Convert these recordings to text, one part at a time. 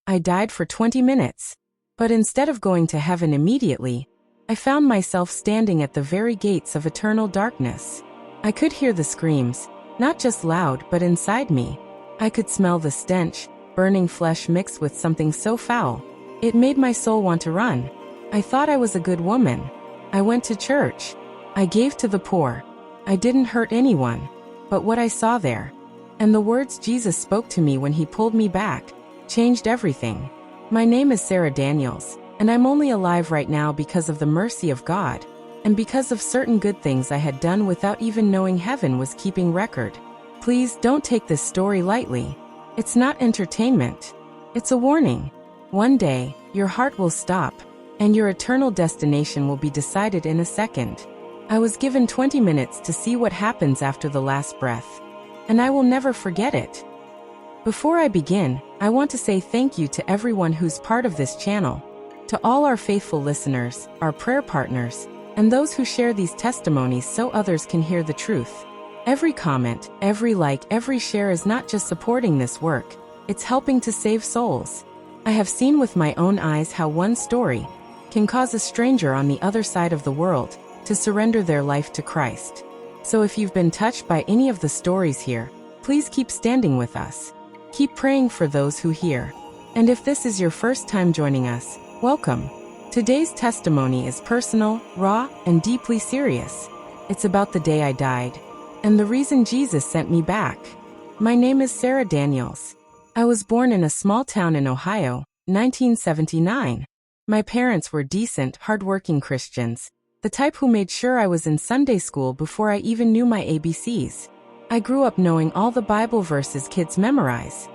I died for 20 minutes. But instead of going to heaven immediately, I found myself standing at the very gates of eternal darkness. I could hear the screams, not just loud but inside me. I could smell the stench, burning flesh mixed with something so foul. It made my soul want to run. I thought I was a good woman. I went to church. I gave to the poor. I didn't hurt anyone. But what I saw there, and the words Jesus spoke to me when he pulled me back, changed everything. My name is Sarah Daniels, and I'm only alive right now because of the mercy of God, and because of certain good things I had done without even knowing heaven was keeping record. Please don't take this story lightly. It's not entertainment. It's a warning. One day, your heart will stop, and your eternal destination will be decided in a second. I was given 20 minutes to see what happens after the last breath, and I will never forget it. Before I begin, I want to say thank you to everyone who's part of this channel, to all our faithful listeners, our prayer partners, and those who share these testimonies so others can hear the truth. Every comment, every like, every share is not just supporting this work, it's helping to save souls. I have seen with my own eyes how one story can cause a stranger on the other side of the world to surrender their life to Christ. So if you've been touched by any of the stories here, please keep standing with us. Keep praying for those who hear. And if this is your first time joining us, welcome. Today's testimony is personal, raw, and deeply serious. It's about the day I died, and the reason Jesus sent me back. My name is Sarah Daniels. I was born in a small town in Ohio, 1979. My parents were decent, hardworking Christians, the type who made sure I was in Sunday school before I even knew my ABCs. I grew up knowing all the Bible verses kids memorize.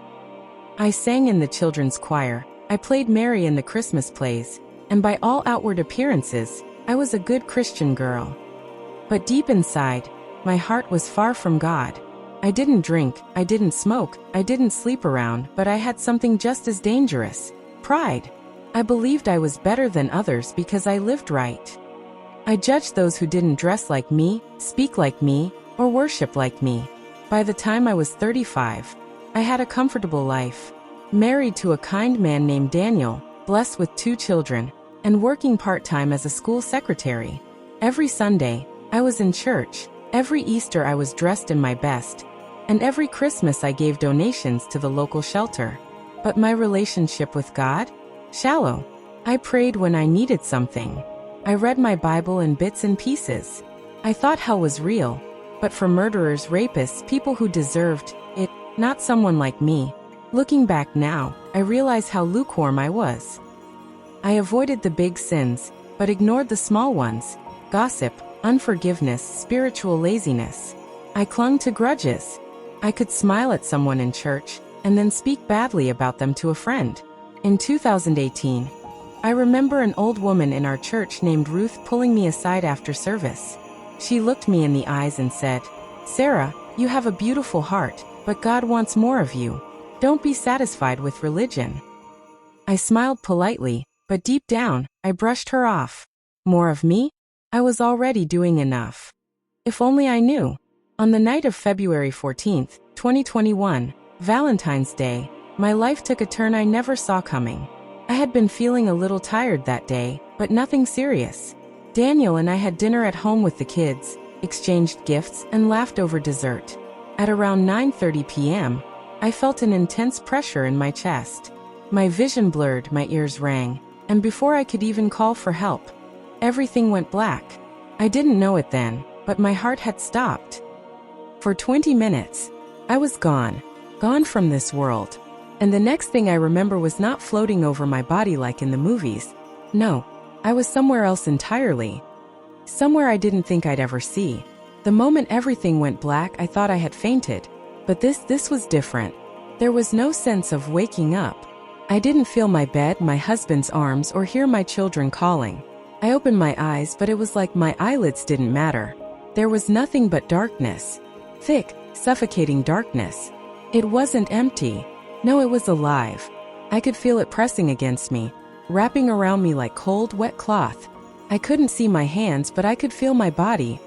I sang in the children's choir, I played Mary in the Christmas plays, and by all outward appearances, I was a good Christian girl. But deep inside, my heart was far from God. I didn't drink, I didn't smoke, I didn't sleep around, but I had something just as dangerous: pride. I believed I was better than others because I lived right. I judged those who didn't dress like me, speak like me, or worship like me. By the time I was 35, I had a comfortable life, married to a kind man named Daniel, blessed with 2 children, and working part-time as a school secretary. Every Sunday, I was in church. Every Easter I was dressed in my best, and every Christmas I gave donations to the local shelter. But my relationship with God? Shallow. I prayed when I needed something. I read my Bible in bits and pieces. I thought hell was real, but for murderers, rapists, people who deserved it, not someone like me. Looking back now, I realize how lukewarm I was. I avoided the big sins, but ignored the small ones: gossip, unforgiveness, spiritual laziness. I clung to grudges. I could smile at someone in church, and then speak badly about them to a friend. In 2018, I remember an old woman in our church named Ruth pulling me aside after service. She looked me in the eyes and said, "Sarah, you have a beautiful heart, but God wants more of you. Don't be satisfied with religion." I smiled politely, but deep down, I brushed her off. More of me? I was already doing enough. If only I knew. On the night of February 14th, 2021, Valentine's Day, my life took a turn I never saw coming. I had been feeling a little tired that day, but nothing serious. Daniel and I had dinner at home with the kids, exchanged gifts, and laughed over dessert. At around 9:30 p.m., I felt an intense pressure in my chest. My vision blurred, my ears rang, and before I could even call for help, everything went black. I didn't know it then, but my heart had stopped. For 20 minutes, I was gone from this world. And the next thing I remember was not floating over my body like in the movies. No, I was somewhere else entirely. Somewhere I didn't think I'd ever see. The moment everything went black, I thought I had fainted. But this was different. There was no sense of waking up. I didn't feel my bed, my husband's arms, or hear my children calling. I opened my eyes, but it was like my eyelids didn't matter. There was nothing but darkness. Thick, suffocating darkness. It wasn't empty. No, it was alive. I could feel it pressing against me, wrapping around me like cold, wet cloth. I couldn't see my hands, but I could feel my body,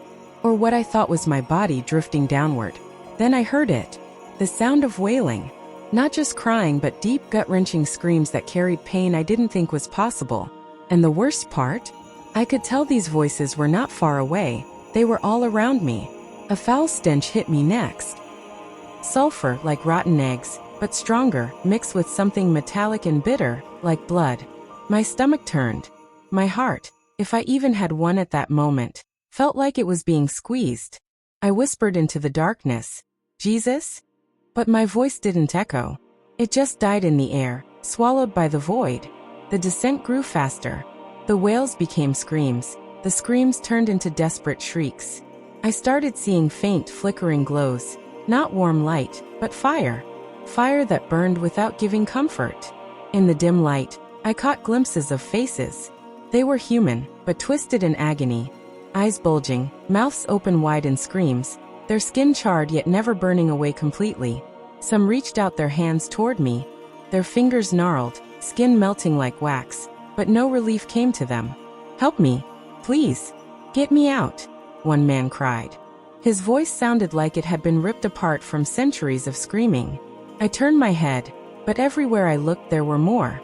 or what I thought was my body, drifting downward. Then I heard it. The sound of wailing. Not just crying but deep gut-wrenching screams that carried pain I didn't think was possible. And the worst part? I could tell these voices were not far away, they were all around me. A foul stench hit me next. Sulfur, like rotten eggs, but stronger, mixed with something metallic and bitter, like blood. My stomach turned. My heart, if I even had one at that moment, felt like it was being squeezed. I whispered into the darkness, "Jesus?" But my voice didn't echo. It just died in the air, swallowed by the void. The descent grew faster. The wails became screams. The screams turned into desperate shrieks. I started seeing faint, flickering glows. Not warm light, but fire. Fire that burned without giving comfort. In the dim light, I caught glimpses of faces. They were human, but twisted in agony. Eyes bulging, mouths open wide in screams, their skin charred yet never burning away completely. Some reached out their hands toward me. Their fingers gnarled, skin melting like wax, but no relief came to them. "Help me, please. Get me out," one man cried. His voice sounded like it had been ripped apart from centuries of screaming. I turned my head, but everywhere I looked there were more.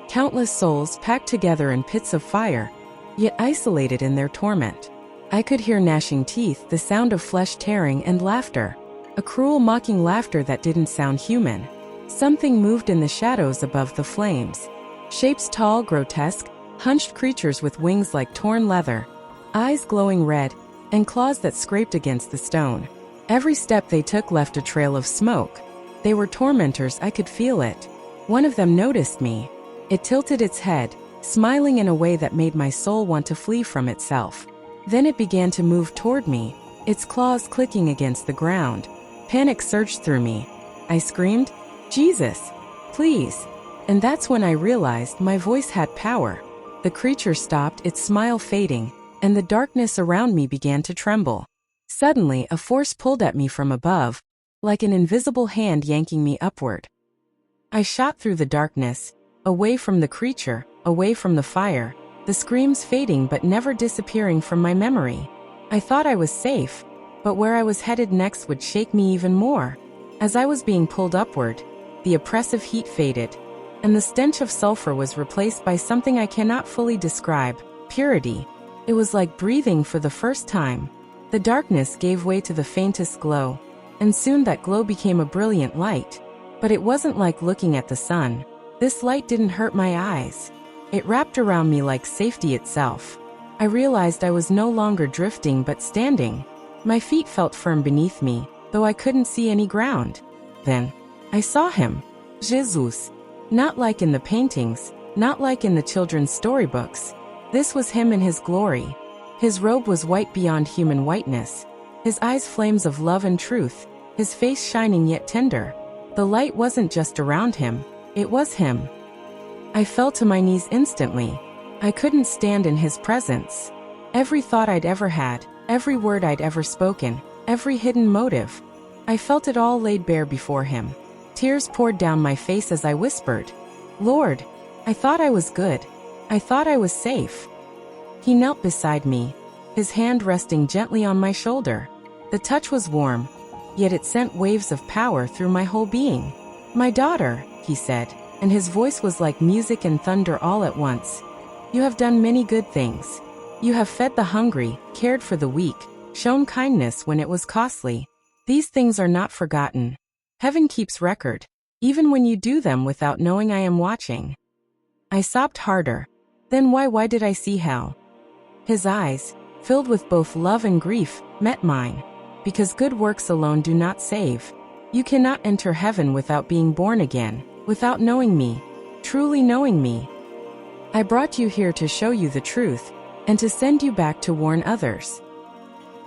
Countless souls packed together in pits of fire, yet isolated in their torment. I could hear gnashing teeth, the sound of flesh tearing, and laughter. A cruel, mocking laughter that didn't sound human. Something moved in the shadows above the flames. Shapes tall, grotesque, hunched creatures with wings like torn leather, eyes glowing red, and claws that scraped against the stone. Every step they took left a trail of smoke. They were tormentors, I could feel it. One of them noticed me. It tilted its head, smiling in a way that made my soul want to flee from itself. Then it began to move toward me, its claws clicking against the ground. Panic surged through me. I screamed, "Jesus, please!" And that's when I realized my voice had power. The creature stopped, its smile fading, and the darkness around me began to tremble. Suddenly, a force pulled at me from above, like an invisible hand yanking me upward. I shot through the darkness, away from the creature, away from the fire, the screams fading but never disappearing from my memory. I thought I was safe, but where I was headed next would shake me even more. As I was being pulled upward, the oppressive heat faded, and the stench of sulfur was replaced by something I cannot fully describe, purity. It was like breathing for the first time. The darkness gave way to the faintest glow, and soon that glow became a brilliant light. But it wasn't like looking at the sun. This light didn't hurt my eyes. It wrapped around me like safety itself. I realized I was no longer drifting but standing. My feet felt firm beneath me, though I couldn't see any ground. Then, I saw him. Jesus. Not like in the paintings, not like in the children's storybooks. This was him in his glory. His robe was white beyond human whiteness. His eyes flames of love and truth, his face shining yet tender. The light wasn't just around him, it was him. I fell to my knees instantly. I couldn't stand in his presence. Every thought I'd ever had, every word I'd ever spoken, every hidden motive, I felt it all laid bare before him. Tears poured down my face as I whispered, "Lord, I thought I was good. I thought I was safe." He knelt beside me, his hand resting gently on my shoulder. The touch was warm, yet it sent waves of power through my whole being. "My daughter," he said, and his voice was like music and thunder all at once. "You have done many good things. You have fed the hungry, cared for the weak, shown kindness when it was costly. These things are not forgotten. Heaven keeps record, even when you do them without knowing I am watching." I sobbed harder. Then why did I see hell? His eyes, filled with both love and grief, met mine. Because good works alone do not save. You cannot enter heaven without being born again, without knowing me, truly knowing me. I brought you here to show you the truth, and to send you back to warn others.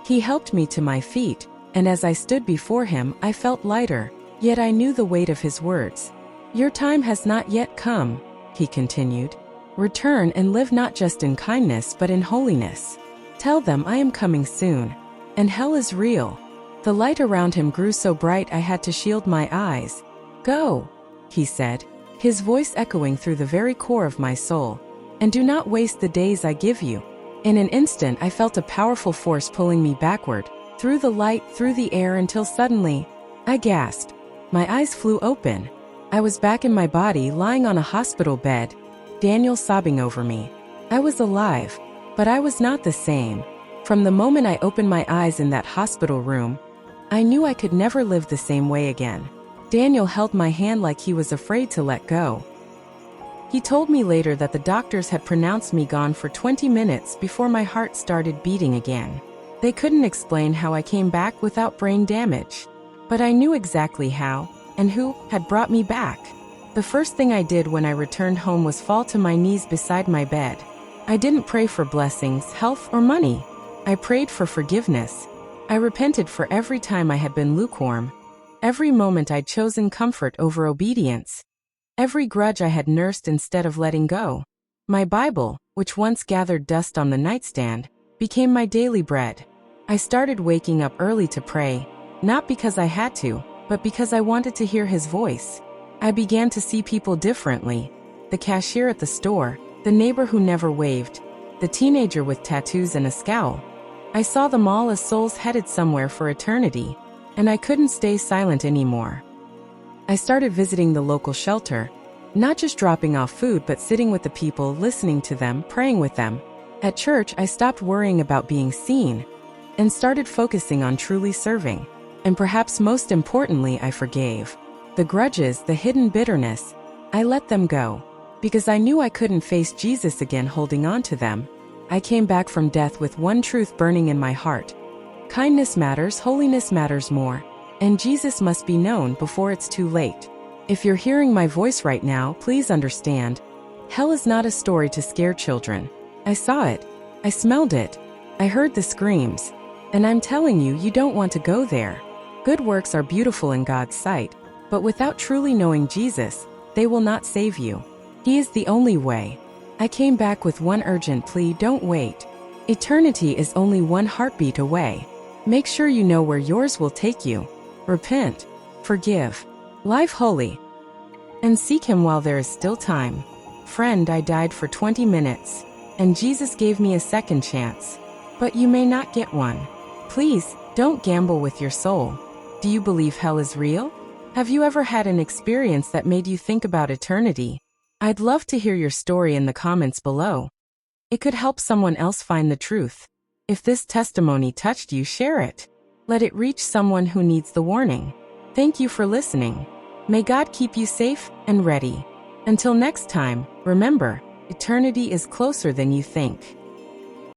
He helped me to my feet, and as I stood before him, I felt lighter, yet I knew the weight of his words. "Your time has not yet come," he continued. "Return and live not just in kindness but in holiness. Tell them I am coming soon. And hell is real." The light around him grew so bright I had to shield my eyes. "Go," he said, his voice echoing through the very core of my soul. "And do not waste the days I give you." In an instant I felt a powerful force pulling me backward, through the light, through the air, until suddenly, I gasped. My eyes flew open. I was back in my body, lying on a hospital bed, Daniel sobbing over me. I was alive, but I was not the same. From the moment I opened my eyes in that hospital room, I knew I could never live the same way again. Daniel held my hand like he was afraid to let go. He told me later that the doctors had pronounced me gone for 20 minutes before my heart started beating again. They couldn't explain how I came back without brain damage. But I knew exactly how, and who had brought me back. The first thing I did when I returned home was fall to my knees beside my bed. I didn't pray for blessings, health, or money. I prayed for forgiveness. I repented for every time I had been lukewarm, every moment I'd chosen comfort over obedience, every grudge I had nursed instead of letting go. My Bible, which once gathered dust on the nightstand, became my daily bread. I started waking up early to pray, not because I had to, but because I wanted to hear His voice. I began to see people differently. The cashier at the store, the neighbor who never waved, the teenager with tattoos and a scowl. I saw them all as souls headed somewhere for eternity, and I couldn't stay silent anymore. I started visiting the local shelter, not just dropping off food but sitting with the people, listening to them, praying with them. At church, I stopped worrying about being seen and started focusing on truly serving. And perhaps most importantly, I forgave. The grudges, the hidden bitterness, I let them go. Because I knew I couldn't face Jesus again holding on to them. I came back from death with one truth burning in my heart. Kindness matters, holiness matters more, and Jesus must be known before it's too late. If you're hearing my voice right now, please understand. Hell is not a story to scare children. I saw it. I smelled it. I heard the screams. And I'm telling you, you don't want to go there. Good works are beautiful in God's sight, but without truly knowing Jesus, they will not save you. He is the only way. I came back with one urgent plea: don't wait. Eternity is only one heartbeat away. Make sure you know where yours will take you. Repent, forgive, live holy, and seek Him while there is still time. Friend, I died for 20 minutes, and Jesus gave me a second chance. But you may not get one. Please, don't gamble with your soul. Do you believe hell is real? Have you ever had an experience that made you think about eternity? I'd love to hear your story in the comments below. It could help someone else find the truth. If this testimony touched you, share it. Let it reach someone who needs the warning. Thank you for listening. May God keep you safe and ready. Until next time, remember, eternity is closer than you think.